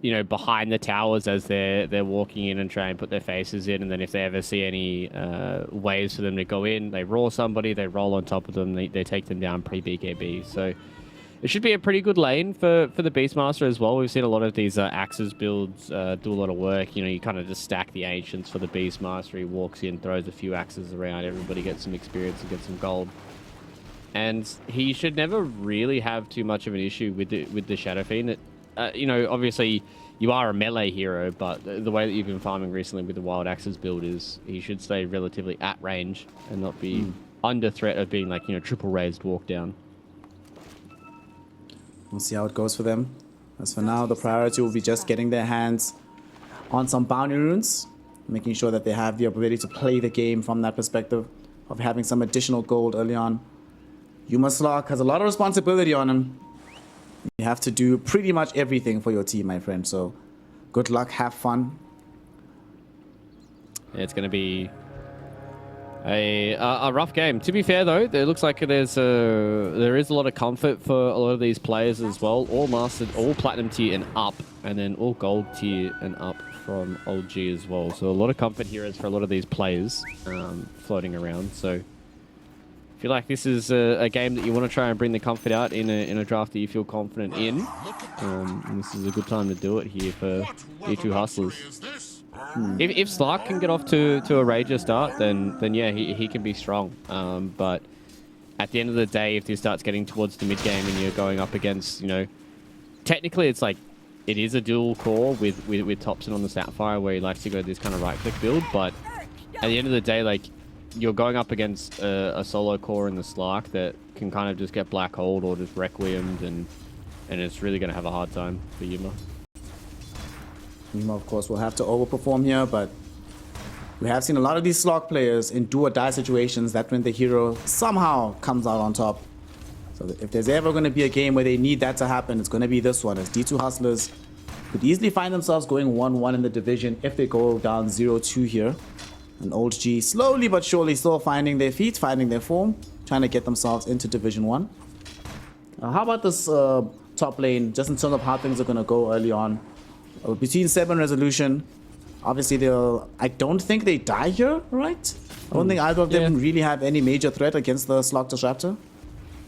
you know, behind the towers as they're walking in and try and put their faces in, and then if they ever see any ways for them to go in, they roar somebody, they roll on top of them, they take them down pre-BKB. So it should be a pretty good lane for the Beastmaster as well. We've seen a lot of these Axes builds do a lot of work. You know, you kind of just stack the Ancients for the Beastmaster. He walks in, throws a few Axes around, everybody gets some experience and gets some gold. And he should never really have too much of an issue with the Shadow Fiend. You know, obviously you are a melee hero, but the way that you've been farming recently with the Wild Axes build is he should stay relatively at range and not be under threat of being like, you know, triple raised walk down. We'll see how it goes for them. As for now, the priority will be just getting their hands on some bounty runes, making sure that they have the ability to play the game from that perspective of having some additional gold early on. Yuma Slark has a lot of responsibility on him. You have to do pretty much everything for your team, my friend. So good luck, have fun. Yeah, it's going to be a rough game. To be fair, though, it looks like there is a lot of comfort for a lot of these players as well. All mastered, all platinum tier and up, and then all gold tier and up from Old G as well. So a lot of comfort heroes for a lot of these players floating around. So I feel like this is a game that you want to try and bring the comfort out in a draft that you feel confident in. And this is a good time to do it here for D2 Hustlers. If Slark can get off to a Rager start, then yeah, he can be strong. But at the end of the day, if this starts getting towards the mid game and you're going up against, you know, technically it's like it is a dual core with Thompson on the Sapphire where he likes to go this kind of right click build. But at the end of the day, like you're going up against a solo core in the Slark that can kind of just get black holed or just requiem'd, and it's really going to have a hard time for Yuma. Yuma, of course, will have to overperform here, but we have seen a lot of these Slark players in do or die situations that when the hero somehow comes out on top. So if there's ever going to be a game where they need that to happen, it's going to be this one, as D2 Hustlers could easily find themselves going 1-1 in the division if they go down 0-2 here. And Old G slowly but surely still finding their feet, finding their form, trying to get themselves into Division 1. How about this top lane, just in terms of how things are going to go early on? Between Seb and Resolution, obviously I don't think they die here, right? I don't think either of them really have any major threat against the Slark Disruptor.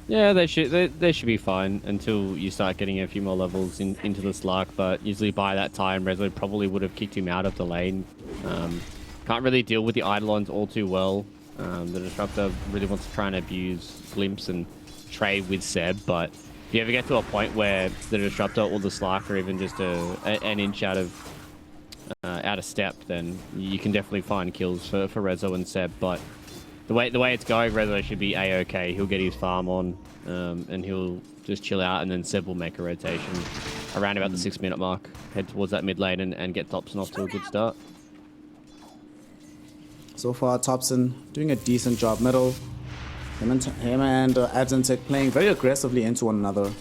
Yeah, they should be fine until you start getting a few more levels into the Slark, but usually by that time, Rezo probably would have kicked him out of the lane. Can't really deal with the Eidolons all too well. The Disruptor really wants to try and abuse Glimpse and trade with Seb, but if you ever get to a point where the Disruptor or the Slark are even just an inch out of step, then you can definitely find kills for Rezo and Seb. But the way it's going, Rezo should be A-okay. He'll get his farm on, and he'll just chill out, and then Seb will make a rotation around about the 6-minute mark, head towards that mid lane and get Thompson off to a good start. So far, Thompson doing a decent job middle. Him and Adzentek playing very aggressively into one another.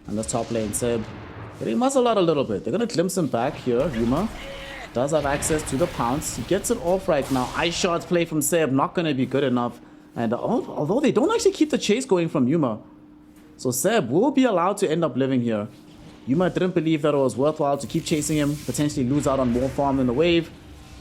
And the top lane, Seb getting muzzled out a little bit. They're going to glimpse him back here. Yuma does have access to the pounce. He gets it off right now. Ice shots play from Seb, not going to be good enough. And although they don't actually keep the chase going from Yuma. So Seb will be allowed to end up living here. Yuma didn't believe that it was worthwhile to keep chasing him, potentially lose out on more farm in the wave.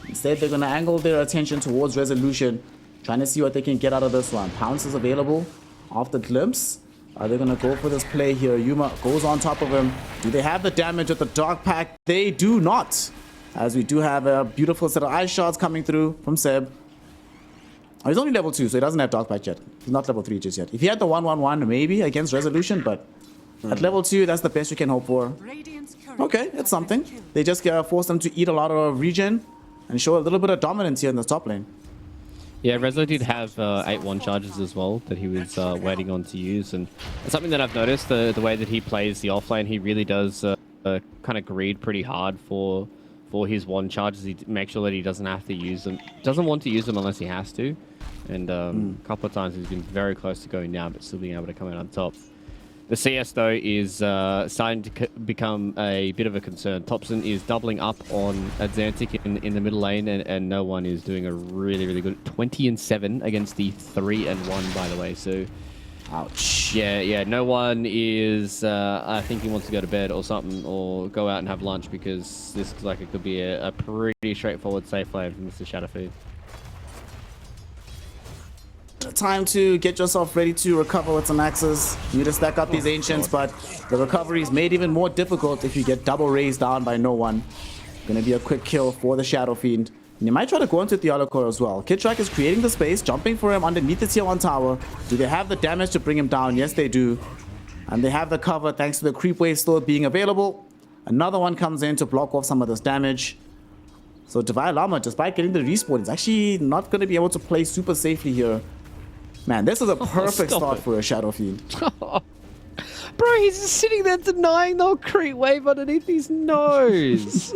Instead, they're going to angle their attention towards Resolution, trying to see what they can get out of this one. Pounce is available off the glimpse. Are they going to go for this play here? Yuma goes on top of him. Do they have the damage with the Dark Pack? They do not. As we do have a beautiful set of ice shots coming through from Seb. Oh, he's only level 2, so he doesn't have Dark Pack yet. He's not level 3 just yet. If he had the 1-1-1, maybe against Resolution, but at level 2, that's the best you can hope for. Okay, it's something. They just force them to eat a lot of regen and show a little bit of dominance here in the top lane. Yeah, Rezo did have 8-1 charges as well that he was waiting on to use, and it's something that I've noticed, the way that he plays the offlane, he really does kind of greed pretty hard for his 1 charges. He makes sure that he doesn't have to use them, doesn't want to use them unless he has to, and a couple of times he's been very close to going down but still being able to come out on top. The CS, though, is starting to become a bit of a concern. Thompson is doubling up on Adzentek in the middle lane, and no one is doing a really, really good 20-7 against the 3-1, by the way. So Ouch. Yeah, no one is, I think he wants to go to bed or something, or go out and have lunch, because this looks like it could be a pretty straightforward safe lane from Mr. Shadowfeed. Time to get yourself ready to recover with some axes. You need to stack up these ancients, but the recovery is made even more difficult if you get double raised down by no one. Gonna be a quick kill for the Shadow Fiend. And you might try to go into Theolocore as well. Kidtrack is creating the space, jumping for him underneath the tier 1 tower. Do they have the damage to bring him down? Yes, they do. And they have the cover thanks to the creep wave still being available. Another one comes in to block off some of this damage. So Divine Llama, despite getting the respawn, is actually not going to be able to play super safely here. Man, this is a perfect start for a Shadow Fiend. Bro, he's just sitting there denying the creep wave underneath his nose.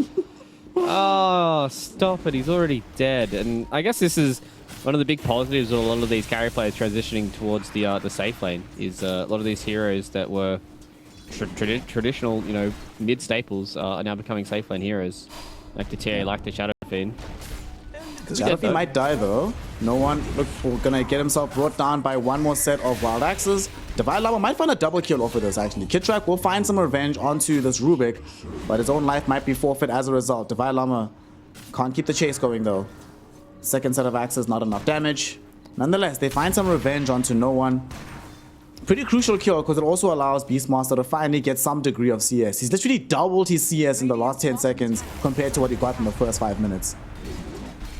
Oh, stop it. He's already dead. And I guess this is one of the big positives of a lot of these carry players transitioning towards the safe lane, is a lot of these heroes that were traditional, you know, mid staples are now becoming safe lane heroes. Like the TA, like the Shadow Fiend. Shadow Fiend might die though. No one, look, gonna get himself brought down by one more set of wild axes. Divine Llama might find a double kill off of this actually. Kidtrack will find some revenge onto this Rubik, but his own life might be forfeit as a result. Divine Llama can't keep the chase going though. Second set of axes, not enough damage. Nonetheless, they find some revenge onto no one. Pretty crucial kill because it also allows Beastmaster to finally get some degree of CS. He's literally doubled his CS in the last 10 seconds compared to what he got in the first 5 minutes.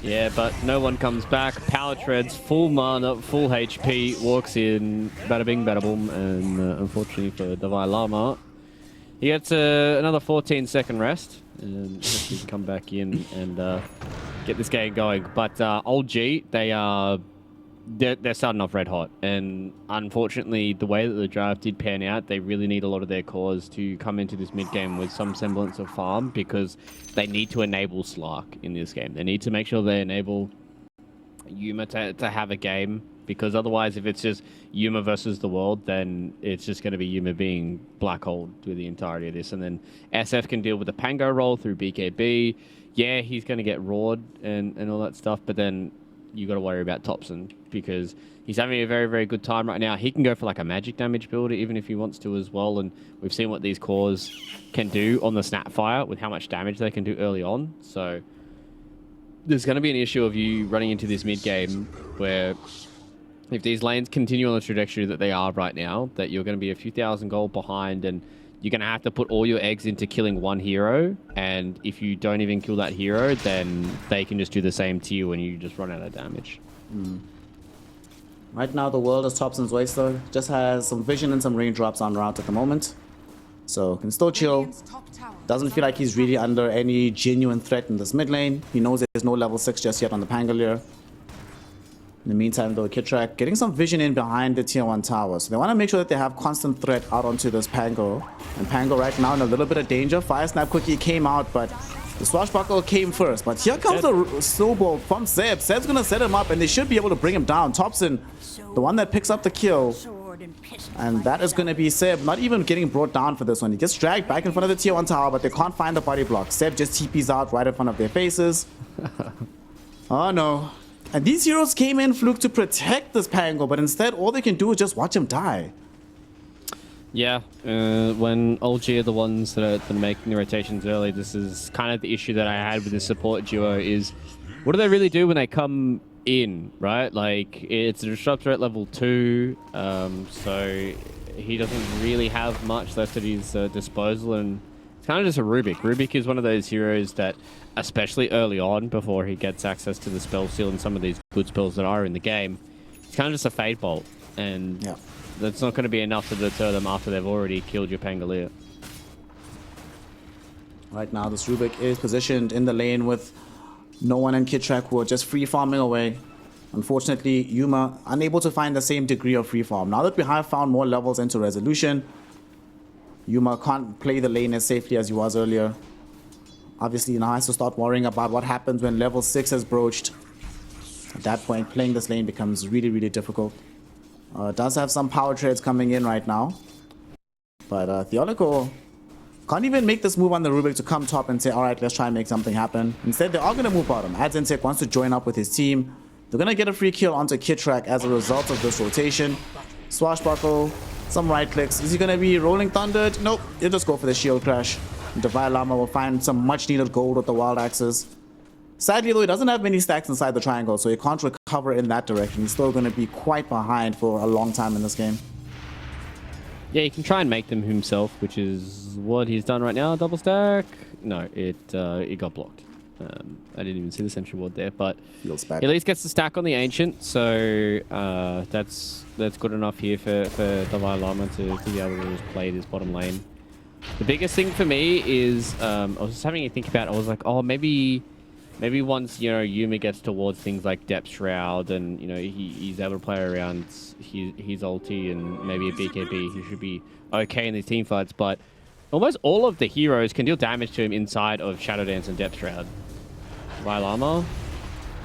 Yeah, but no one comes back. Power treads, full mana, full HP, walks in, bada bing, bada boom, and unfortunately for Divine Llama, he gets another 14-second rest, and he can come back in and get this game going. But Old G, they're starting off red hot, and unfortunately, the way that the draft did pan out, they really need a lot of their cores to come into this mid game with some semblance of farm, because they need to enable Slark in this game. They need to make sure they enable Yuma to have a game, because otherwise, if it's just Yuma versus the world, then it's just going to be Yuma being black holed through the entirety of this, and then SF can deal with the Pango roll through BKB. Yeah, he's going to get roared and all that stuff, but then you got to worry about Thompson, because he's having a very, very good time right now. He can go for like a magic damage builder, even if he wants to as well. And we've seen what these cores can do on the Snapfire with how much damage they can do early on. So there's going to be an issue of you running into this mid game where if these lanes continue on the trajectory that they are right now, that you're going to be a few thousand gold behind, and you're going to have to put all your eggs into killing one hero, and if you don't even kill that hero, then they can just do the same to you and you just run out of damage. Right now, the world is Thompson's Waster. Just has some vision and some raindrops on route at the moment. So, can still chill. Doesn't feel like he's really under any genuine threat in this mid lane. He knows there's no level 6 just yet on the Pangolier. In the meantime, though, Kidtrack getting some vision in behind the tier 1 tower. So they want to make sure that they have constant threat out onto this Pango. And Pango right now in a little bit of danger. Fire Snap quickly came out, but the Swashbuckle came first. But here comes the snowball from Zeb. Zeb's going to set him up, and they should be able to bring him down. Thompson, the one that picks up the kill. And that is going to be Seb, not even getting brought down for this one. He gets dragged back in front of the tier 1 tower, but they can't find the body block. Seb just TPs out right in front of their faces. Oh no. And these heroes came in, Fluke, to protect this Pango, but instead all they can do is just watch him die. Yeah, when OG are the ones that are making the rotations early, this is kind of the issue that I had with the support duo is, what do they really do when they come in, right? Like, it's a disruptor at level 2, so he doesn't really have much left at his disposal, and it's kind of just a Rubik. Rubik is one of those heroes that, especially early on, before he gets access to the spell seal and some of these good spells that are in the game, it's kind of just a Fade Bolt, and that's not going to be enough to deter them after they've already killed your Pangolier. Right now, this Rubik is positioned in the lane with no one and Kidtrack who are just free farming away. Unfortunately, Yuma unable to find the same degree of free farm. Now that we have found more levels into Resolution, Yuma can't play the lane as safely as he was earlier. Obviously, now has to start worrying about what happens when level 6 is broached. At that point, playing this lane becomes really, really difficult. Does have some power trades coming in right now. But Theolocore can't even make this move on the Rubik to come top and say, alright, let's try and make something happen. Instead, they are going to move bottom. Adzensek wants to join up with his team. They're going to get a free kill onto Kidtrack as a result of this rotation. Swashbuckle, some right clicks. Is he going to be rolling thundered? Nope. He'll just go for the shield crash. Divine Llama will find some much needed gold with the wild axes. Sadly, though, he doesn't have many stacks inside the triangle, so he can't recover in that direction. He's still going to be quite behind for a long time in this game. Yeah, he can try and make them himself, which is what he's done right now. Double stack. No, it got blocked. I didn't even see the sentry ward there, but Feels bad. he at least gets the stack on the ancient, so that's good enough here for Divine Llama to be able to just play this bottom lane. The biggest thing for me is I was just having to think about. I was like, oh, maybe once Yuma gets towards things like Depth Shroud and he's able to play around his ulti and maybe a BKB, he should be okay in these team fights. But almost all of the heroes can deal damage to him inside of Shadow Dance and Depth Shroud. Llama.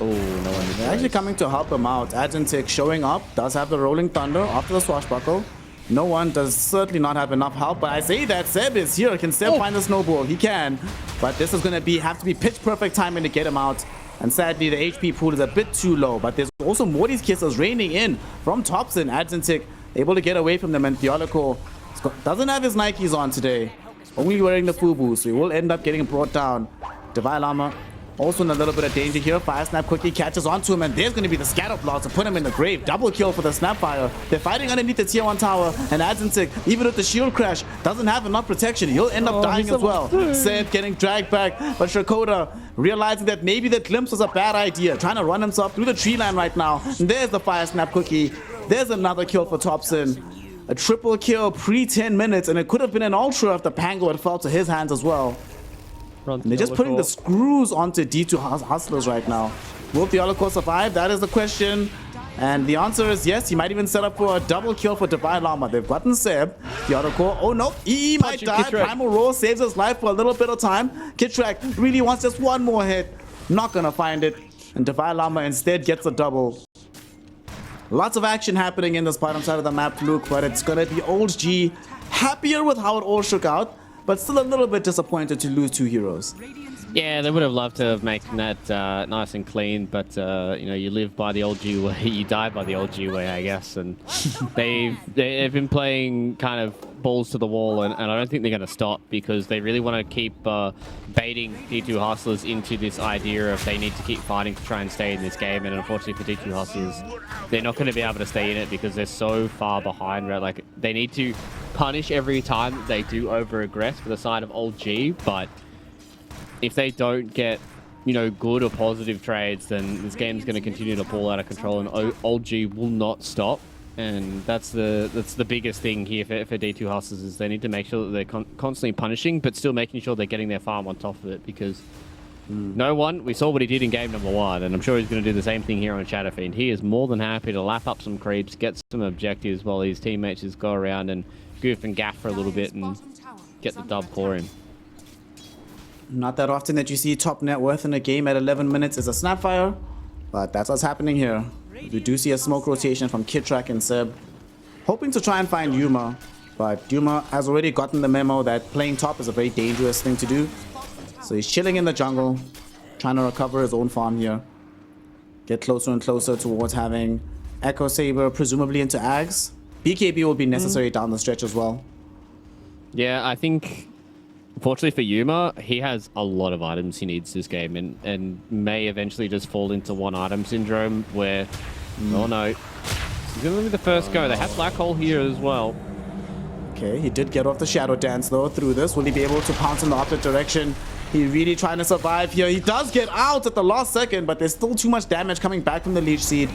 Oh, no one. They're actually coming to help him out. Agentic showing up, does have the Rolling Thunder after the Swashbuckle. No one does certainly not have enough help, but I say that Seb is here. Can Seb find the snowball? He can, but this is going to have to be pitch perfect timing to get him out. And sadly, the HP pool is a bit too low, but there's also Morty's kisses raining in from Thompson. Agentic able to get away from them, and Theolico doesn't have his Nikes on today. Only wearing the FUBU, so he will end up getting brought down. Divine Llama also in a little bit of danger here. Fire Snap quickly catches onto him, and there's going to be the scatter blast to put him in the grave. Double kill for the Snapfire. They're fighting underneath the tier 1 tower, and Agentic, even with the shield crash, doesn't have enough protection. He'll end up dying as well. Seb getting dragged back, but Shakota realizing that maybe the glimpse was a bad idea, trying to run himself through the tree line right now. And there's the Fire Snap cookie. There's another kill for Thompson. A triple kill pre-10 minutes, and it could have been an ultra if the Pango had fell to his hands as well. And they're just putting the screws onto D2 Hustlers right now. Will Theolico survive? That is the question. And the answer is yes. He might even set up for a double kill for Divine Llama. They've gotten Seb. Theolico, oh no, he might die. Primal Roar saves his life for a little bit of time. Kitrak really wants just one more hit. Not gonna find it. And Divine Llama instead gets a double. Lots of action happening in this bottom side of the map, Luke, but it's gonna be Old G happier with how it all shook out, but still a little bit disappointed to lose 2 heroes. Yeah, they would have loved to have made that nice and clean, but you live by the old G way, you die by the old G way, I guess. And they've been playing kind of balls to the wall, and I don't think they're going to stop because they really want to keep baiting D2 Hustlers into this idea of they need to keep fighting to try and stay in this game. And unfortunately for D2 Hustlers, they're not going to be able to stay in it because they're so far behind. Right? Like they need to punish every time that they do over-aggress for the side of old G, but if they don't get, good or positive trades, then this game's going to continue to pull out of control, and Old G will not stop. And that's the biggest thing here for D2 Hustlers is they need to make sure that they're constantly punishing, but still making sure they're getting their farm on top of it. Because we saw what he did in game number 1, and I'm sure he's going to do the same thing here on Shadowfiend. He is more than happy to lap up some creeps, get some objectives while his teammates just go around and goof and gaff for a little bit and get the dub for him. Not that often that you see top net worth in a game at 11 minutes is a Snapfire, but that's what's happening here. We do see a smoke rotation from Kitrak and Seb, hoping to try and find Yuma, but Yuma has already gotten the memo that playing top is a very dangerous thing to do. So he's chilling in the jungle, trying to recover his own farm here. Get closer and closer towards having Echo Saber presumably into Ags. BKB will be necessary down the stretch as well. Yeah, I think unfortunately for Yuma, he has a lot of items he needs this game and may eventually just fall into one item syndrome where, oh no, he's going to be the first go. They have Black Hole here as well. Okay, he did get off the Shadow Dance though through this. Will he be able to pounce in the opposite direction? He's really trying to survive here. He does get out at the last second, but there's still too much damage coming back from the Leech Seed.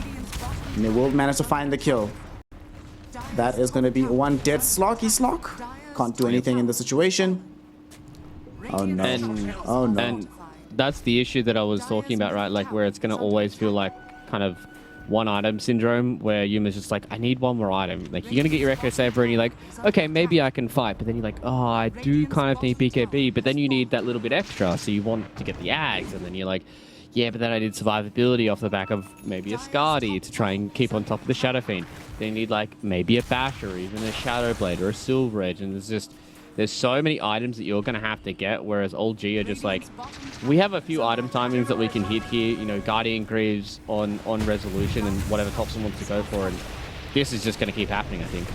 And they will manage to find the kill. That is going to be one dead Slocky Slock. Can't do anything in the situation. Oh no. And that's the issue that I was talking about, right? Like where it's going to always feel like kind of one item syndrome where Yuma's just like, I need one more item. Like you're going to get your Echo Saber and you're like, okay, maybe I can fight. But then you're like, oh, I do kind of need BKB. But then you need that little bit extra. So you want to get the Ags. And then you're like, yeah, but then I need survivability off the back of maybe a Skadi to try and keep on top of the Shadow Fiend. Then you need like maybe a Bash or even a Shadow Blade or a Silver Edge. And there's so many items that you're going to have to get, whereas Old G are just like, we have a few item timings that we can hit here, Guardian Greaves on Resolution and whatever Thompson wants to go for, and this is just going to keep happening, I think.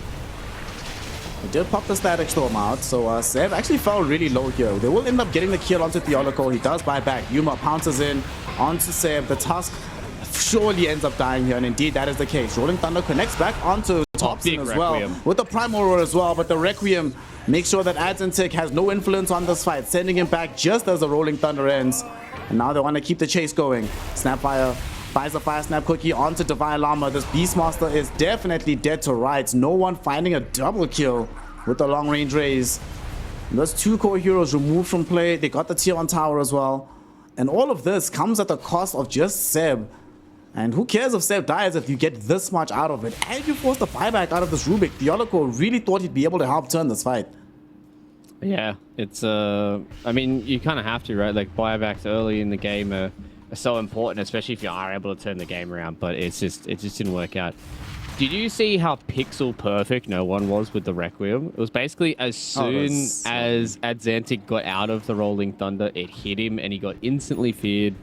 He did pop the Static Storm out, so Seb actually fell really low here. They will end up getting the kill onto Theoloco. He does buy back. Yuma pounces in onto Seb. The Tusk surely ends up dying here, and indeed that is the case. Rolling Thunder connects back onto Thompson as well, with the Primal Roar as well, but the Requiem makes sure that Adzentic has no influence on this fight, sending him back just as the Rolling Thunder ends. And now they want to keep the chase going. Snapfire finds the Fire Snap Cookie onto Divine Llama. This Beastmaster is definitely dead to rights. No one finding a double kill with the long range raise. And those two core heroes removed from play. They got the tier 1 tower as well. And all of this comes at the cost of just Seb. And who cares if Seb dies if you get this much out of it? And you force the buyback out of this Rubik. Theoloco really thought he'd be able to help turn this fight. Yeah, it's I mean, you kind of have to, right? Like, buybacks early in the game are so important, especially if you are able to turn the game around, but it just didn't work out. Did you see how pixel perfect no one was with the Requiem? It was basically as soon as Adzentic got out of the Rolling Thunder, it hit him and he got instantly feared,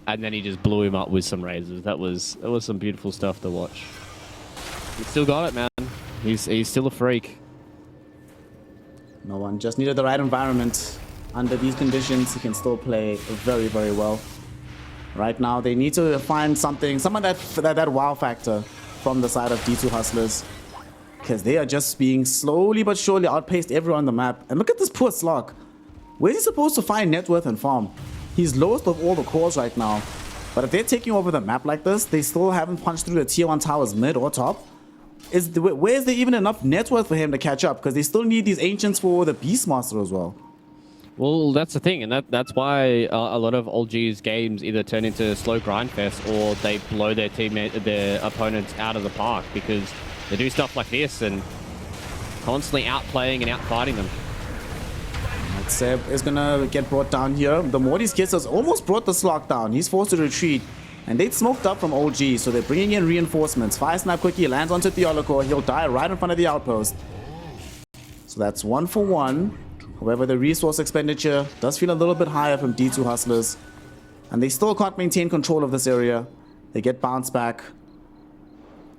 and then he just blew him up with some razors. That was some beautiful stuff to watch. He still got it, man. He's still a freak. No one just needed the right environment. Under these conditions, he can still play very, very well. Right now, they need to find something, some of that wow factor from the side of D2 Hustlers, because they are just being slowly but surely outpaced everyone on the map. And look at this poor Slug. Where's he supposed to find net worth and farm? He's lowest of all the cores right now. But if they're taking over the map like this, they still haven't punched through the tier 1 towers mid or top. Where's there even enough net worth for him to catch up? Because they still need these Ancients for the Beastmaster as well. Well, that's the thing, and that's why a lot of OG's games either turn into slow grind fest or they blow their opponents out of the park, because they do stuff like this and constantly outplaying and outfighting them. Seb is gonna get brought down here. The Morty's Kiss has almost brought the Slug down. He's forced to retreat, and they'd smoked up from OG, so they're bringing in reinforcements. Fire Snap Quickie lands onto Theoloco. He'll die right in front of the outpost. So that's 1 for 1. However, the resource expenditure does feel a little bit higher from D2 Hustlers, and they still can't maintain control of this area. They get bounced back.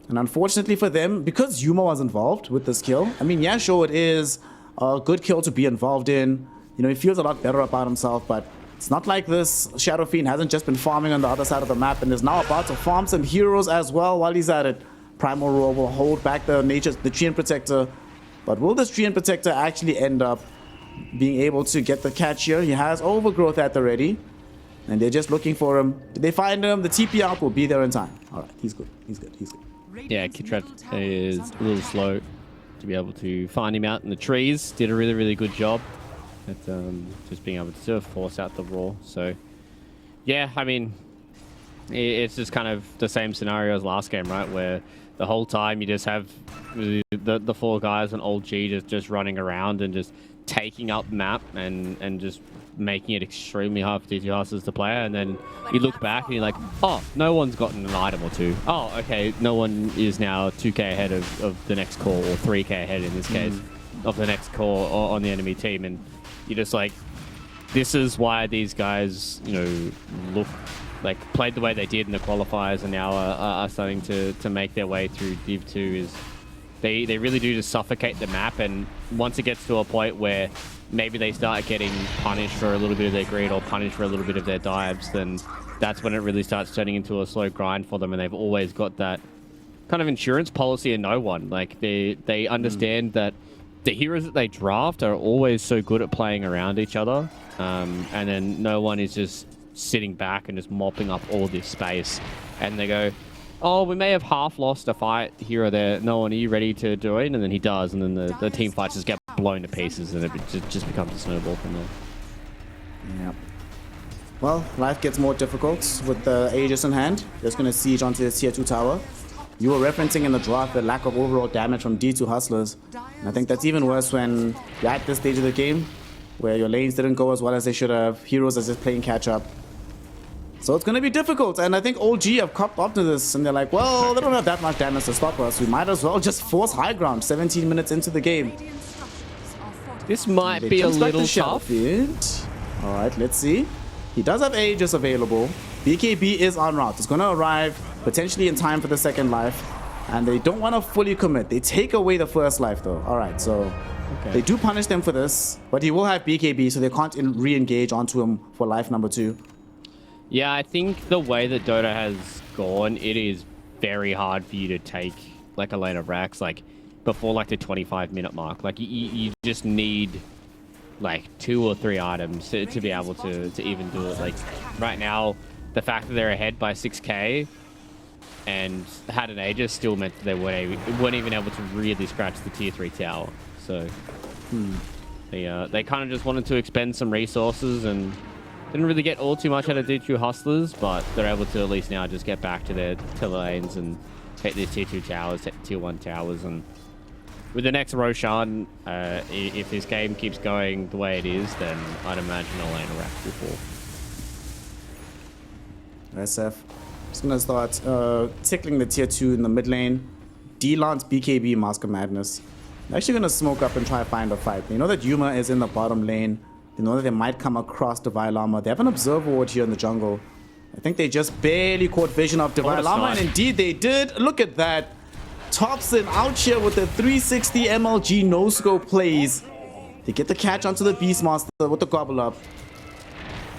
And unfortunately for them, because Yuma was involved with this kill, I mean, yeah, sure, it is a good kill to be involved in. You know, he feels a lot better about himself, but it's not like this Shadow Fiend hasn't just been farming on the other side of the map and is now about to farm some heroes as well while he's at it. Primal Roar will hold back the Treant Protector, but will this Treant Protector actually end up being able to get the catch here? He has Overgrowth at the ready, and they're just looking for him. Did they find him? The TP out will be there in time. All right, he's good. He's good. He's good. Yeah, Kitrat is a little slow to be able to find him out in the trees. Did a really, really good job at just being able to force out the roar. So, yeah, I mean, it's just kind of the same scenario as last game, right? Where the whole time you just have the 4 guys on old G just running around and just taking up map and just making it extremely hard for D2 Hustlers to play. And then you look back and you're like, oh, no one's gotten an item or 2. Oh, okay, no one is now 2k ahead of the next core, or 3k ahead in this case, of the next core on the enemy team. And you're just like, this is why these guys, you know, played the way they did in the qualifiers and now are starting to make their way through Div 2. Is they really do just suffocate the map, and once it gets to a point where maybe they start getting punished for a little bit of their greed or punished for a little bit of their dives, then that's when it really starts turning into a slow grind for them. And they've always got that kind of insurance policy in no one. Like, they understand that the heroes that they draft are always so good at playing around each other, and then no one is just sitting back and just mopping up all this space. And they go, oh, we may have half lost a fight here or there. No one, are you ready to join? And then he does, and then the team fights just get blown to pieces, and it just becomes a snowball from there. Yeah. Well, life gets more difficult with the Aegis in hand. Just going to siege onto this tier 2 tower. You were referencing in the draft the lack of overall damage from D2 Hustlers. And I think that's even worse when you're at this stage of the game, where your lanes didn't go as well as they should have. Heroes are just playing catch up. So it's going to be difficult, and I think OG have copped up to this, and they're like, well, they don't have that much damage to stop us. We might as well just force high ground 17 minutes into the game. This might be a little tough. All right, let's see. He does have Aegis available. BKB is en route. It's going to arrive potentially in time for the second life. And they don't want to fully commit. They take away the first life, though. All right, so they do punish them for this. But he will have BKB, so they can't re-engage onto him for life number 2. Yeah, I think the way that Dota has gone, it is very hard for you to take like a lane of racks like before like the 25-minute mark. Like you just need like 2 or 3 items to be able to even do it. Like right now, the fact that they're ahead by 6k and had an Aegis still meant that they weren't even able to really scratch the tier 3 tower. So they kind of just wanted to expend some resources and didn't really get all too much out of D2 Hustlers, but they're able to at least now just get back to their lanes and take these tier 2 towers, take the tier 1 towers. And with the next Roshan, if this game keeps going the way it is, then I'd imagine a lane of racks will fall. SF. Just gonna start tickling the tier 2 in the mid lane. D-Lance, BKB, Mask of Madness. They're actually gonna smoke up and try to find a fight. They know that Yuma is in the bottom lane. They know that they might come across Divine Llama. They have an observer ward here in the jungle. I think they just barely caught vision of Divine Llama, and indeed they did. Look at that. Thompson out here with the 360 MLG no-scope plays. They get the catch onto the Beastmaster with the gobble up.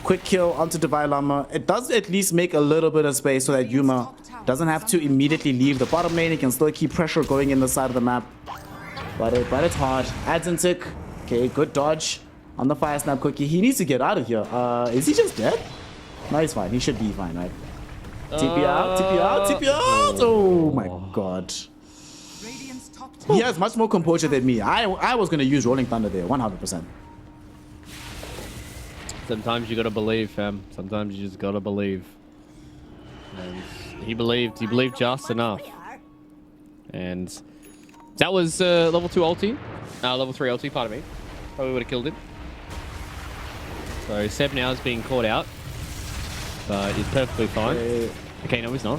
Quick kill onto Divine Llama. It does at least make a little bit of space so that Yuma doesn't have to immediately leave the bottom lane. He can still keep pressure going in the side of the map. But it's hard. Adds and tick. Okay, good dodge on the fire snap cookie. He needs to get out of here. Is he just dead? No, he's fine. He should be fine, right? TP out, TP out, TP out. Oh my god. He has much more composure than me. I was going to use Rolling Thunder there, 100%. Sometimes you gotta believe, fam. Sometimes you just gotta believe. And he believed just enough. And that was level 2 ulti. Level 3 ulti, pardon me. Probably would have killed him. So Seb now is being caught out. But he's perfectly fine. Okay, no, he's not.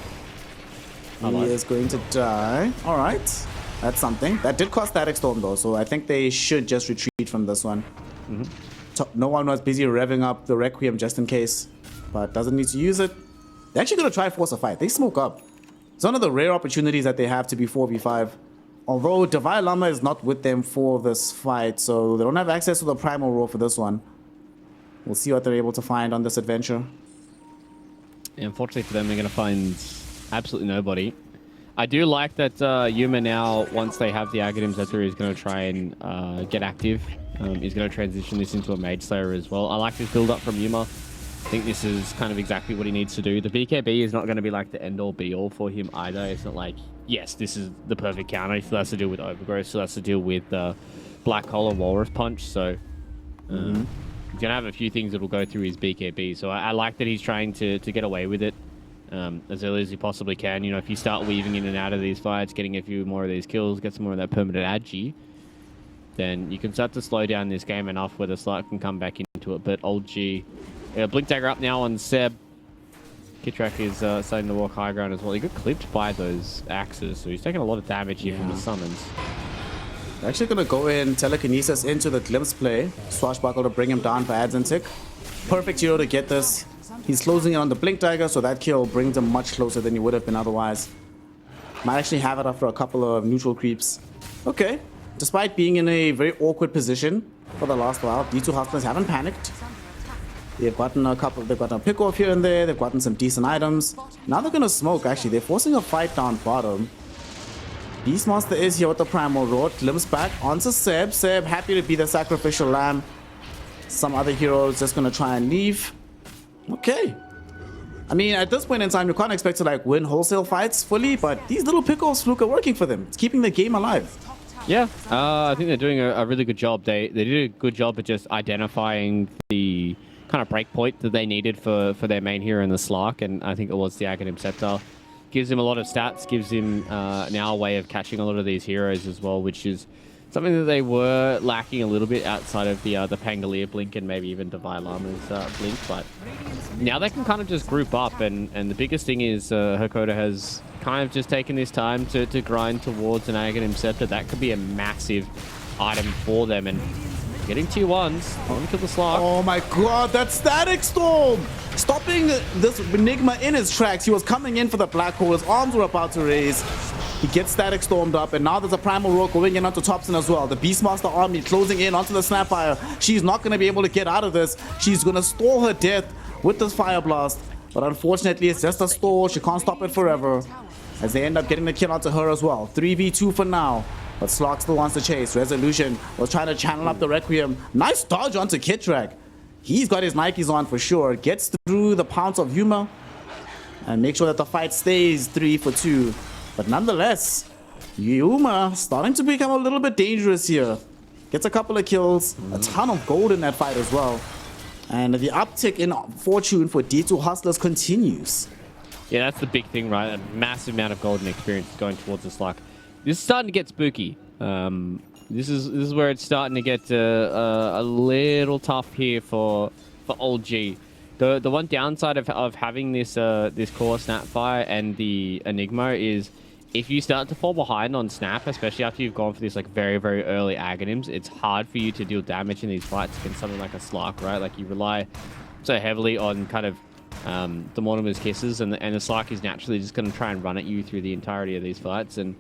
He is going to die. Alright. That's something. That did cost Static Storm though, so I think they should just retreat from this one. No one was busy revving up the Requiem just in case, but doesn't need to use it. They're actually going to try to force a fight. They smoke up. It's one of the rare opportunities that they have to be 4v5. Although Divine Llama is not with them for this fight, so they don't have access to the Primal Roar for this one. We'll see what they're able to find on this adventure. Yeah, unfortunately for them, they're going to find absolutely nobody. I do like that Yuma now, once they have the Aghanim Zeta, is going to try and get active. He's going to transition this into a Mage Slayer as well. I like this build up from Yuma. I think this is kind of exactly what he needs to do. The BKB is not going to be like the end-all be-all for him either. It's not like, yes, this is the perfect counter. He still has to deal with Overgrowth, still has to deal with Black Hole and Walrus Punch. So he's going to have a few things that will go through his BKB. So I like that he's trying to get away with it as early as he possibly can. You know, if you start weaving in and out of these fights, getting a few more of these kills, get some more of that permanent agi, then you can start to slow down this game enough where the slot can come back into it. But old G, Blink Dagger up now on Seb. Kitrak is starting to walk high ground as well. He got clipped by those axes, so he's taking a lot of damage here from the summons. They're actually going to go in, telekinesis into the glimpse play. Swashbuckle to bring him down for Adds and Tick. Perfect hero to get this. He's closing in on the Blink Dagger, so that kill brings him much closer than he would have been otherwise. Might actually have it after a couple of neutral creeps. Okay. Despite being in a very awkward position for the last while, D2 Hustlers haven't panicked. They've gotten a pick off here and there. They've gotten some decent items. Now they're going to smoke, actually. They're forcing a fight down bottom. Beastmaster is here with the Primal Roar. Glimpse back onto Seb. Seb happy to be the sacrificial lamb. Some other heroes just going to try and leave. Okay. I mean, at this point in time, you can't expect to like win wholesale fights fully, but these little pick-offs look are working for them. It's keeping the game alive. Yeah, I think they're doing a really good job. They did a good job at just identifying the kind of break point that they needed for their main hero in the Slark, and I think it was the Aghanim Scepter. Gives him a lot of stats, gives him now a way of catching a lot of these heroes as well, which is something that they were lacking a little bit outside of the Pangolier Blink and maybe even Divine Llama's Blink, but now they can kind of just group up, and the biggest thing is Hakoda has kind of just taken this time to grind towards an Aghanim Scepter. That could be a massive item for them, and getting tier 1s onto the Slark. Oh my god, that Static Storm! Stopping this Enigma in his tracks. He was coming in for the Black Hole. His arms were about to raise. He gets static stormed up, and now there's a primal roar going in onto Thompson as well. The Beastmaster army closing in onto the Snapfire. She's not going to be able to get out of this. She's going to stall her death with this Fire Blast. But unfortunately, it's just a stall. She can't stop it forever. As they end up getting the kill onto her as well. 3v2 for now. But Slark still wants to chase. Resolution was trying to channel up the Requiem. Nice dodge onto Kitrak. He's got his Nikes on for sure. Gets through the pounce of Yuma. And make sure that the fight stays 3 for 2. But nonetheless, Yuma starting to become a little bit dangerous here. Gets a couple of kills. A ton of gold in that fight as well. And the uptick in fortune for D2 Hustlers continues. Yeah, that's the big thing, right? A massive amount of golden experience going towards this Slark. This is starting to get spooky. This is where it's starting to get a little tough here for old G. The one downside of having this this core Snapfire and the Enigma is if you start to fall behind on Snap, especially after you've gone for this like very very early Aghanims, it's hard for you to deal damage in these fights against something like a Slark, right? Like you rely so heavily on kind of the Mortimer's Kisses, and the Slark is naturally just going to try and run at you through the entirety of these fights, and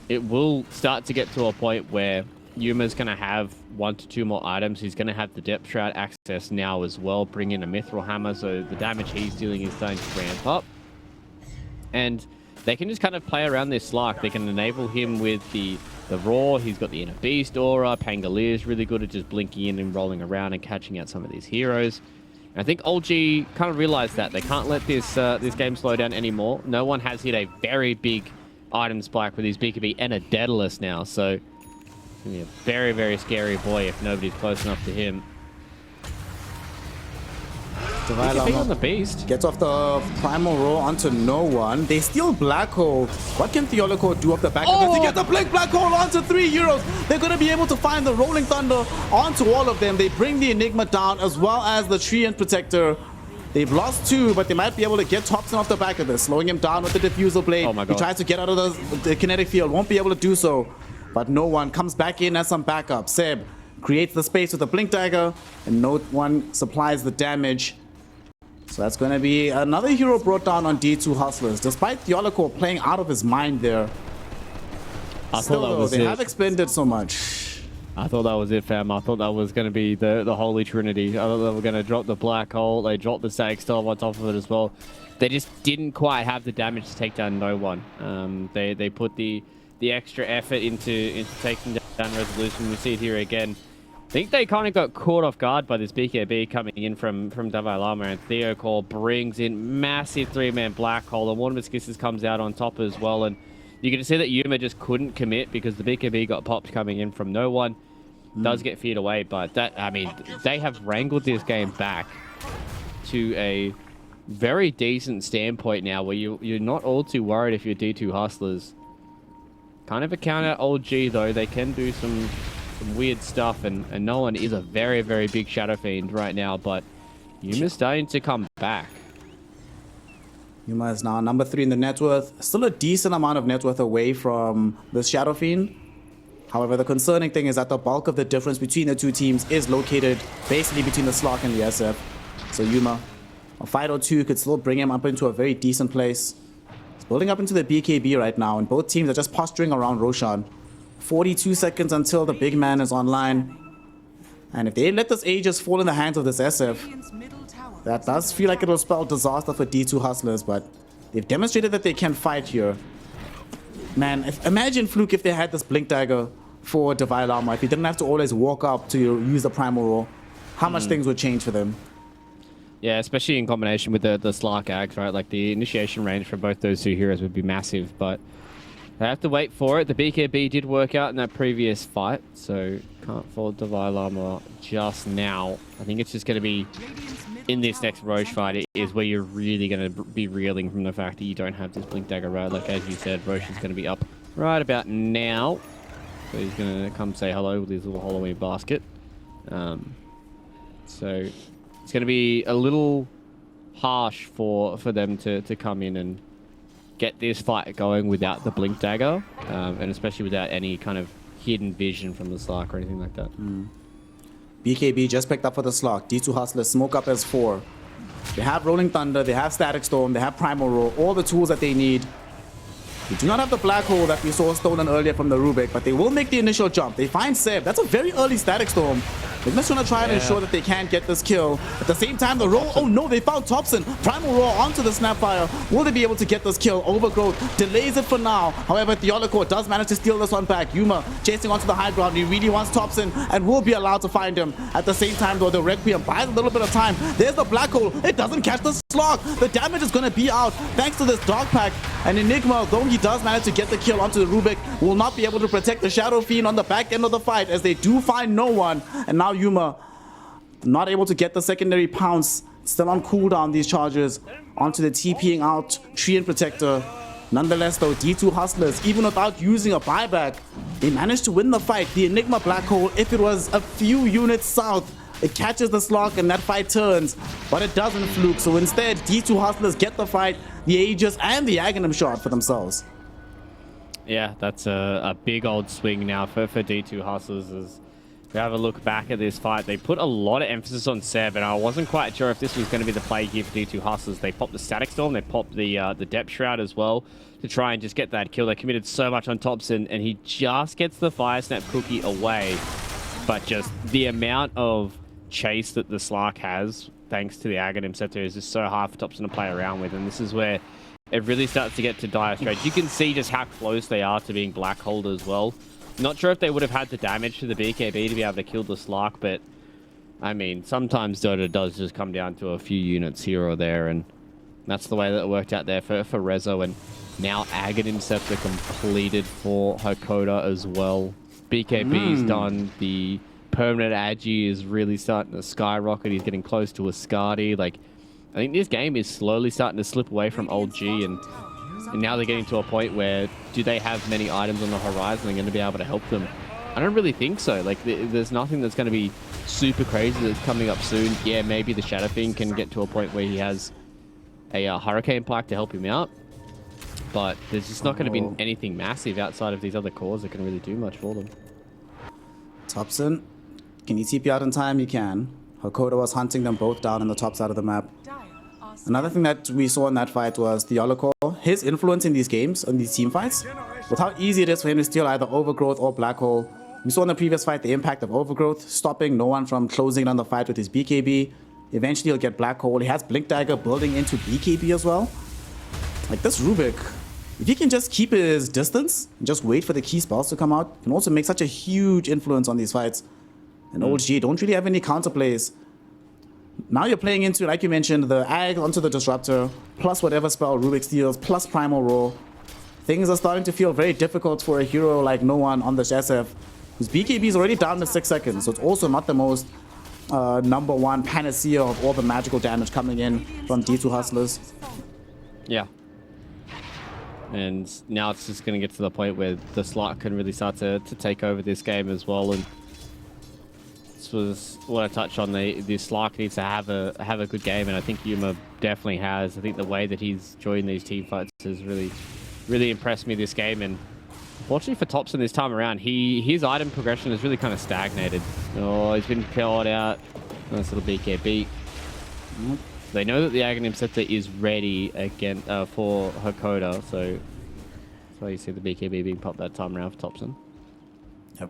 it will start to get to a point where Yuma's going to have 1 to 2 more items. He's going to have the Depth Shroud access now as well, bring in a Mithril Hammer, so the damage he's dealing is starting to ramp up. And they can just kind of play around this Slark. They can enable him with the Roar. He's got the Inner Beast aura. Pangolier is really good at just blinking in and rolling around and catching out some of these heroes. And I think old G kind of realized that. They can't let this game slow down anymore. No one has hit a very big item spike with his BKB and a Daedalus now, so it's going to be a very, very scary boy if nobody's close enough to him. BKB on the Beast. Gets off the Primal Roar onto no one. They steal Black Hole. What can Theolico do off the back of this? They get the Blink Black Hole onto 3 heroes. They're going to be able to find the Rolling Thunder onto all of them. They bring the Enigma down as well as the Treant Protector. They've lost 2, but they might be able to get Thompson off the back of this, slowing him down with the Diffusal Blade. Oh my God. He tries to get out of the kinetic field, won't be able to do so. But no one comes back in as some backup. Seb creates the space with a Blink Dagger, and no one supplies the damage. So that's going to be another hero brought down on D2 Hustlers. Despite Theolico playing out of his mind there, they have expended so much. I thought that was it, fam. I thought that was going to be the Holy Trinity. I thought they were going to drop the Black Hole. They dropped the Static Storm on top of it as well. They just didn't quite have the damage to take down no one. They put the extra effort into taking down Resolution. We see it here again. I think they kind of got caught off guard by this BKB coming in from Dalai Lama, and Theocall brings in massive 3-man Black Hole, and one of his kisses comes out on top as well, and you can see that Yuma just couldn't commit because the BKB got popped coming in from no one. Does get feared away, but that, I mean, they have wrangled this game back to a very decent standpoint now where you're not all too worried if you're D2 Hustlers. Kind of a counter old G though. They can do some weird stuff, and no one is a very, very big Shadow Fiend right now, but Yuma's starting to come back. Yuma is now number 3 in the net worth. Still a decent amount of net worth away from the Shadow Fiend. However, the concerning thing is that the bulk of the difference between the two teams is located basically between the Slark and the SF. So Yuma, a fight or 2 could still bring him up into a very decent place. He's building up into the BKB right now, and both teams are just posturing around Roshan. 42 seconds until the big man is online. And if they let this Aegis fall in the hands of this SF, that does feel like it will spell disaster for D2 Hustlers, but they've demonstrated that they can fight here. Man, imagine, Fluke, if they had this Blink Dagger for Divine Armor, if you didn't have to always walk up to use the Primal Roar, how much things would change for them. Yeah, especially in combination with the Slark Axe, right? Like the initiation range for both those 2 heroes would be massive, but they have to wait for it. The BKB did work out in that previous fight, so can't fault Divine Armor just now. I think it's just going to be in this next Roche fight is where you're really going to be reeling from the fact that you don't have this Blink Dagger, right? Like, as you said, Roche is going to be up right about now. So he's going to come say hello with his little Halloween basket. So it's going to be a little harsh for them to come in and get this fight going without the Blink Dagger, and especially without any kind of hidden vision from the Slark or anything like that. BKB just picked up for the Slark. D2 Hustlers smoke up as 4. They have Rolling Thunder, they have Static Storm, they have Primal Roar, all the tools that they need. They do not have the black hole that we saw stolen earlier from the Rubik, but they will make the initial jump. They find Seb. That's a very early static storm. They're just trying to try and ensure that they can't get this kill. At the same time, the roll. Oh no, they found Thompson. Primal Roar onto the Snapfire. Will they be able to get this kill? Overgrowth delays it for now. However, Theolocore does manage to steal this one back. Yuma chasing onto the high ground. He really wants Thompson and will be allowed to find him. At the same time, though, the Requiem buys a little bit of time. There's the black hole. It doesn't catch the slog. The damage is going to be out thanks to this Dark Pack. And Enigma, though he does manage to get the kill onto the Rubik, will not be able to protect the Shadow Fiend on the back end of the fight as they do find no one. And now Yuma not able to get the secondary pounce. Still on cooldown, these charges onto the TPing out Treant Protector. Nonetheless, though, D2 Hustlers, even without using a buyback, they managed to win the fight. The Enigma Black Hole, if it was a few units south, it catches the slot and that fight turns, but it doesn't fluke. So instead, D2 Hustlers get the fight, the Aegis, and the Aghanim shot for themselves. Yeah, that's a big old swing now for D2 Hustlers. As we have a look back at this fight, they put a lot of emphasis on Seb, and I wasn't quite sure if this was going to be the play here for D2 Hustlers. They popped the Static Storm, they popped the Depth Shroud as well to try and just get that kill. They committed so much on Thompson, and he just gets the Fire Snap Cookie away. But just the amount of chase that the Slark has, thanks to the Aghanim Scepter, is just so hard for Thompson to play around with, and this is where it really starts to get to dire straits. You can see just how close they are to being black holed as well. Not sure if they would have had the damage to the BKB to be able to kill the Slark, but I mean, sometimes Dota does just come down to a few units here or there, and that's the way that it worked out there for Rezo. And now Aghanim Scepter completed for Hakoda as well. BKB's done. The permanent Agi is really starting to skyrocket. He's getting close to a Skadi. Like, I think this game is slowly starting to slip away from old G, and now they're getting to a point where, do they have many items on the horizon that are going to be able to help them? I don't really think so. Like, there's nothing that's going to be super crazy that's coming up soon. Yeah, maybe the Shadow Fiend can get to a point where he has a Hurricane Plaque to help him out, but there's just not going to be anything massive outside of these other cores that can really do much for them. Thompson, can you TP out in time? You can. Hakoda was hunting them both down on the top side of the map. Another thing that we saw in that fight was Theolocore. His influence in these games, in these team fights, with how easy it is for him to steal either Overgrowth or Black Hole. We saw in the previous fight the impact of Overgrowth, stopping no one from closing on the fight with his BKB. Eventually he'll get Black Hole. He has Blink Dagger building into BKB as well. Like this Rubik, if he can just keep his distance and just wait for the key spells to come out, can also make such a huge influence on these fights. And old G don't really have any counterplays. Now you're playing into, like you mentioned, the Ag onto the Disruptor, plus whatever spell Rubik steals, plus Primal Roar. Things are starting to feel very difficult for a hero like No One on the SF, whose BKB is already down to 6 seconds, so it's also not the most number one panacea of all the magical damage coming in from D2 Hustlers. Yeah. And now it's just going to get to the point where the slot can really start to take over this game as well. And this was what I touched on. The Slark needs to have a good game, and I think Yuma definitely has. I think the way that he's joined these team fights has really impressed me this game. And fortunately for Thompson this time around, his item progression has really kind of stagnated. Oh, he's been called out. Nice little BKB. They know that the Aghanim Scepter is ready again for Hakoda, so that's why you see the BKB being popped that time around for Thompson. Yep.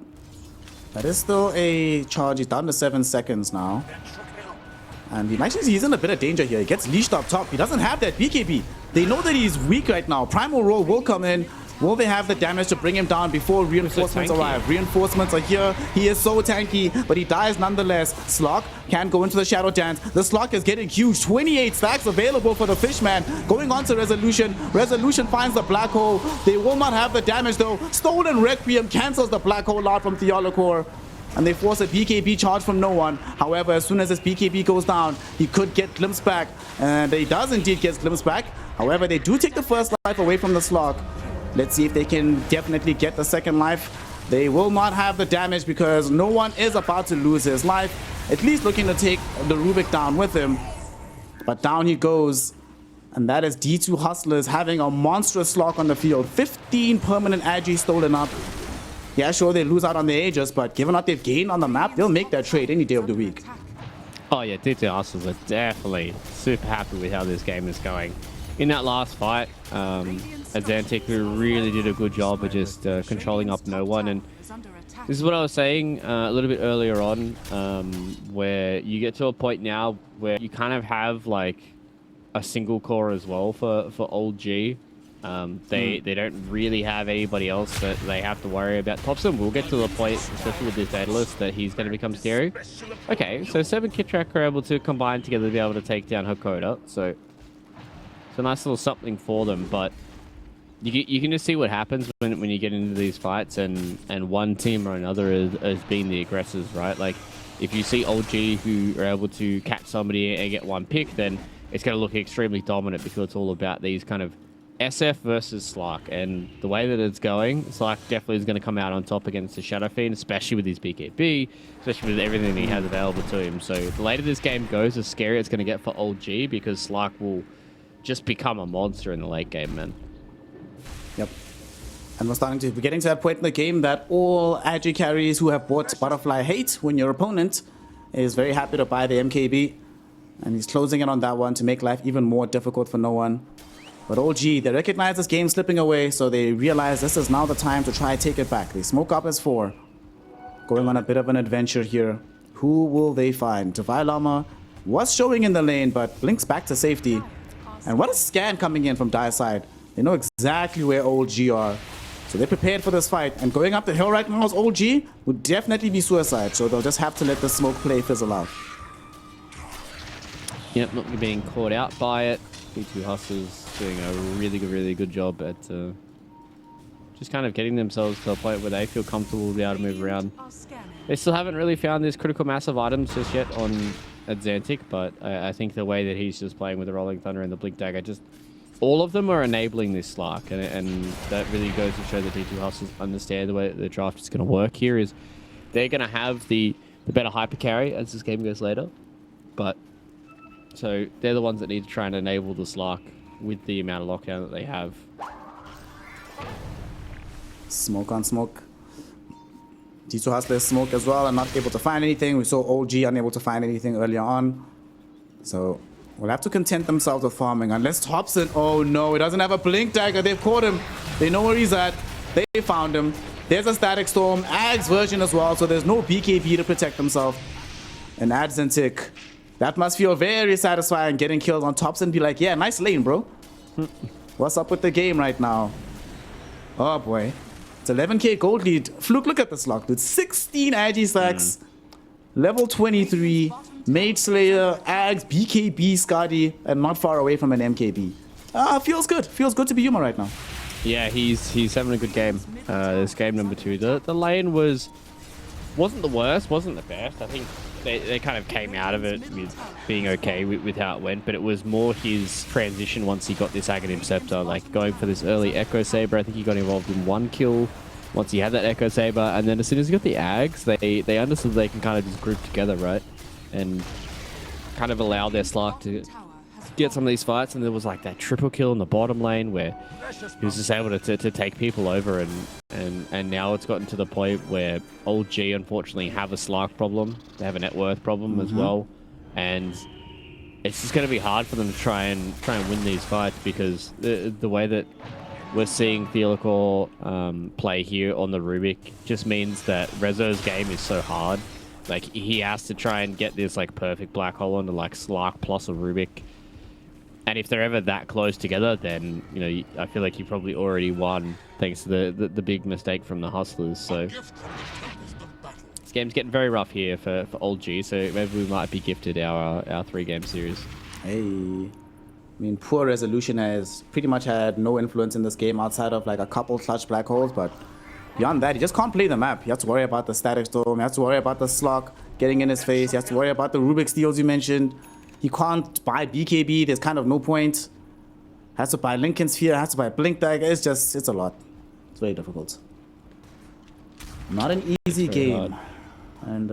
That is still a charge. He's down to 7 seconds now. And he's in a bit of danger here. He gets leashed up top. He doesn't have that BKB. They know that he's weak right now. Primal Roar will come in. Will they have the damage to bring him down before reinforcements arrive? Reinforcements are here. He is so tanky, but he dies nonetheless. Slok can go into the Shadow Dance. The Slok is getting huge. 28 stacks available for the Fishman. Going on to Resolution. Resolution finds the Black Hole. They will not have the damage though. Stolen Requiem cancels the Black Hole out from Theolocore. And they force a BKB charge from No One. However, as soon as his BKB goes down, he could get glimpse back. And he does indeed get glimpse back. However, they do take the first life away from the Slok. Let's see if they can definitely get the second life. They will not have the damage because No One is about to lose his life. At least looking to take the Rubik down with him. But down he goes. And that is D2 Hustlers having a monstrous Slok on the field. 15 permanent Agi stolen up. Yeah, sure, they lose out on the Aegis, but given what they've gained on the map, they'll make that trade any day of the week. Oh yeah, D2 Hustlers are definitely super happy with how this game is going. in that last fight, Azantic really did a good job of just controlling up no one. And this is what I was saying a little bit earlier on, where you get to a point now where you kind of have like a single core as well for old G. They don't really have anybody else that they have to worry about. Thompson will get to the point, especially with this Daedalus, that he's going to become scary. Okay, so Seb and Kitrak are able to combine together to be able to take down Hakoda. So it's a nice little something for them, but you can just see what happens when you get into these fights and one team or another is being the aggressors, right? Like, if you see old G who are able to catch somebody and get one pick, then it's going to look extremely dominant because it's all about these kind of SF versus Slark, and the way that it's going, Slark definitely is going to come out on top against the Shadow Fiend, especially with his BKB, especially with everything he has available to him. So the later this game goes, the scarier it's going to get for old G, because Slark will just become a monster in the late game, man. Yep. And we're getting to that point in the game that all AG carries who have bought Butterfly hate when your opponent is very happy to buy the MKB, and he's closing in on that one to make life even more difficult for no one. But OG, they recognize this game slipping away, so they realize this is now the time to try and take it back. They smoke up as 4. Going on a bit of an adventure here. Who will they find? Divine Llama was showing in the lane, but blinks back to safety. And what a scan coming in from Dire's side. They know exactly where OG are. So they're prepared for this fight. And going up the hill right now as OG would definitely be suicide. So they'll just have to let the smoke play fizzle out. Yep, not being caught out by it. B2 Hustlers doing a really good job at just kind of getting themselves to a point where they feel comfortable to be able to move around. They still haven't really found this critical mass of items just yet on Azantic, but I think the way that he's just playing with the Rolling Thunder and the Blink Dagger, just all of them are enabling this Slark, and that really goes to show that D2 Hustlers understand the way that the draft is going to work here. Is they're going to have the better hyper carry as this game goes later, but so they're the ones that need to try and enable the Slark with the amount of lockdown that they have. Smoke on smoke. D2 Hustlers smoke as well and not able to find anything. We saw OG unable to find anything earlier on. So we'll have to content themselves with farming unless Thompson... Oh no, he doesn't have a Blink Dagger. They've caught him. They know where he's at. They found him. There's a Static Storm. Ag's version as well, so there's no BKB to protect himself. And Azantic, that must feel very satisfying, getting killed on Thompson and be like, yeah, nice lane, bro. What's up with the game right now? Oh boy. It's 11k gold lead. Fluke, look at this lock, dude. 16 Agi stacks. Level 23. Mage Slayer, Ags, BKB, Scotty, and not far away from an MKB. Feels good. Feels good to be Yuma right now. Yeah, he's having a good game. This game number 2. The lane wasn't the worst, wasn't the best. I think they kind of came out of it with being okay with how it went, but it was more his transition once he got this Aghanim Scepter, like going for this early Echo Saber. I think he got involved in 1 kill once he had that Echo Saber, and then as soon as he got the Ags, they understood they can kind of just group together, right? And kind of allow their Slark to get some of these fights, and there was like that triple kill in the bottom lane where he was just able to take people over, and now it's gotten to the point where old G unfortunately have a Slark problem. They have a net worth problem as well, and it's just going to be hard for them to try and win these fights, because the way that we're seeing Theolacor play here on the Rubik just means that Rezo's game is so hard. Like, he has to try and get this like perfect black hole onto like Slark plus a Rubik. And if they're ever that close together, then, you know, I feel like you probably already won thanks to the big mistake from the Hustlers. So this game's getting very rough here for old G, so maybe we might be gifted our 3-game series. Hey. I mean, poor resolution has pretty much had no influence in this game outside of like a couple clutch black holes, but beyond that, you just can't play the map. You have to worry about the Static Storm, you have to worry about the Slark getting in his face, you have to worry about the Rubik steals you mentioned. He can't buy BKB, there's kind of no point. Has to buy Lincoln Sphere, has to buy Blink Dagger. It's a lot. It's very difficult. Not an easy game. Hard. And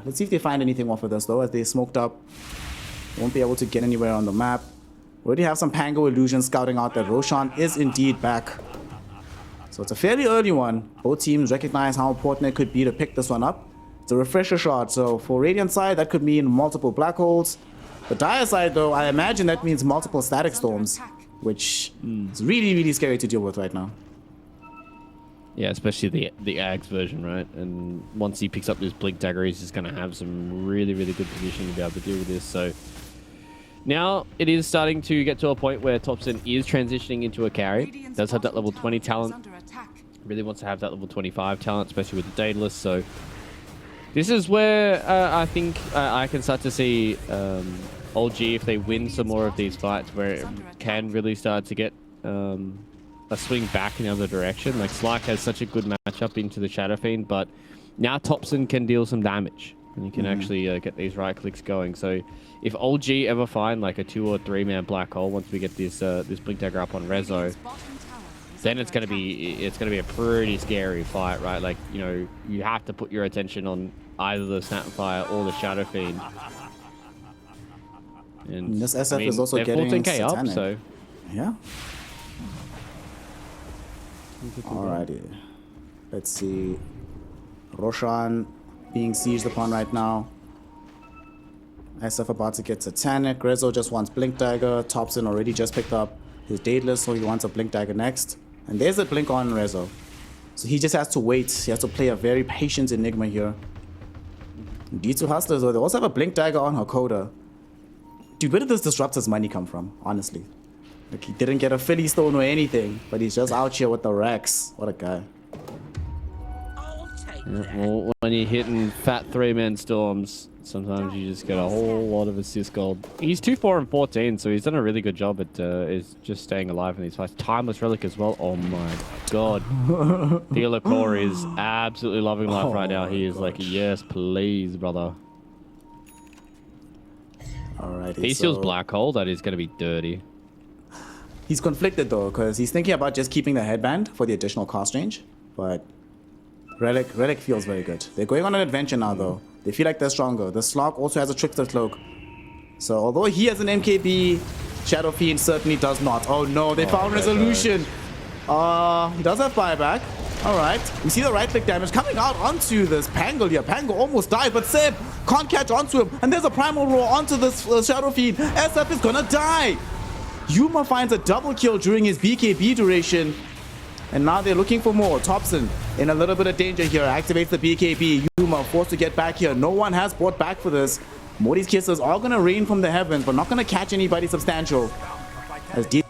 let's see if they find anything off of this though, as they smoked up. Won't be able to get anywhere on the map. Already have some Pango illusions scouting out that Roshan is indeed back. So it's a fairly early one. Both teams recognize how important it could be to pick this one up. It's a refresher shot, so for Radiant side, that could mean multiple black holes. The Dire side, though, I imagine that means multiple Static Storms. which is really, really scary to deal with right now. Yeah, especially the Ags version, right? And once he picks up this Blink Dagger, he's just going to have some really, really good position to be able to deal with this. So now it is starting to get to a point where Thompson is transitioning into a carry. Does have that level 20 talent. Really wants to have that level 25 talent, especially with the Daedalus. So this is where I think I can start to see Old G, if they win some more of these fights, where it can really start to get a swing back in the other direction. Like Slark has such a good matchup into the Shadow Fiend, but now Thompson can deal some damage, and you can actually get these right clicks going. So if Old G ever find like a 2 or 3 man black hole once we get this this Blink Dagger up on Rezo, then it's gonna be a pretty scary fight, right? Like, you know, you have to put your attention on either the Snapfire or the Shadow Fiend. And this SF is also getting 14k up, so yeah. Alrighty, let's see. Roshan being sieged upon right now. SF about to get Satanic. Rezo just wants Blink Dagger. Thompson already just picked up his Daedalus, so he wants a Blink Dagger next. And there's a Blink on Rezo. So he just has to wait. He has to play a very patient Enigma here. D2 Hustlers, though, they also have a Blink Dagger on Hakoda. Dude, where did this Disruptor's money come from, honestly? Like, he didn't get a Philly Stone or anything, but he's just out here with the Rex. What a guy. yeah, well, when you're hitting fat 3-man storms, sometimes you just get a whole lot of assist gold. He's 2-4 and 14, so he's done a really good job at is just staying alive in these fights. Timeless Relic as well. Oh my god. Dealer Core is absolutely loving life right now. He is like, yes, please, brother. Alrighty, He steals Black Hole. That is going to be dirty. He's conflicted though, because he's thinking about just keeping the headband for the additional cost range, but Relic feels very good. They're going on an adventure now though. They feel like they're stronger. The Slog also has a Trickster Cloak. So although he has an MKB, Shadow Fiend certainly does not. Oh no, they found Resolution. He does have buyback. Alright, we see the right click damage coming out onto this Pangle here. Pangle almost died, but Seb can't catch onto him. And there's a Primal Roar onto this Shadow Fiend. SF is gonna die. Yuma finds a double kill during his BKB duration. And now they're looking for more. Thompson in a little bit of danger here. Activates the BKB. Yuma forced to get back here. No one has brought back for this. Modi's kisses are going to rain from the heavens, but not going to catch anybody substantial. As D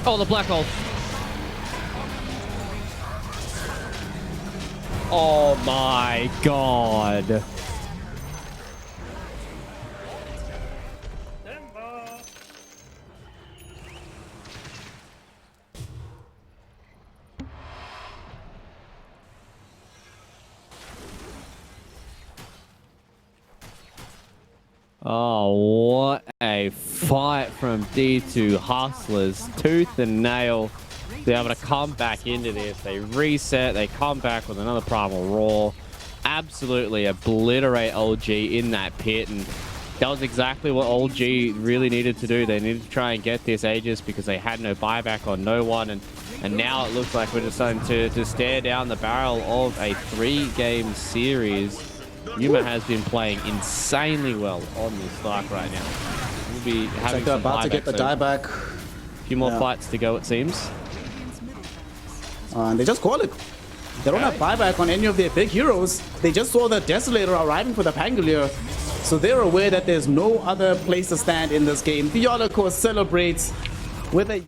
Oh, the Black Hole. Oh my god. Oh, what a fight from D2 Hustlers. Tooth and nail. They're able to come back into this. They reset. They come back with another Primal Roar. Absolutely obliterate Old G in that pit. And that was exactly what Old G really needed to do. They needed to try and get this Aegis because they had no buyback on no one. And now it looks like we're just starting to stare down the barrel of a 3-game series. Yuma has been playing insanely well on this Slark right now. We'll be having some about to get the dieback. A few more fights to go, it seems. And they just call it. They don't have buyback on any of their big heroes. They just saw the Desolator arriving for the Pangolier. So they're aware that there's no other place to stand in this game. Viola, of course, celebrates with a...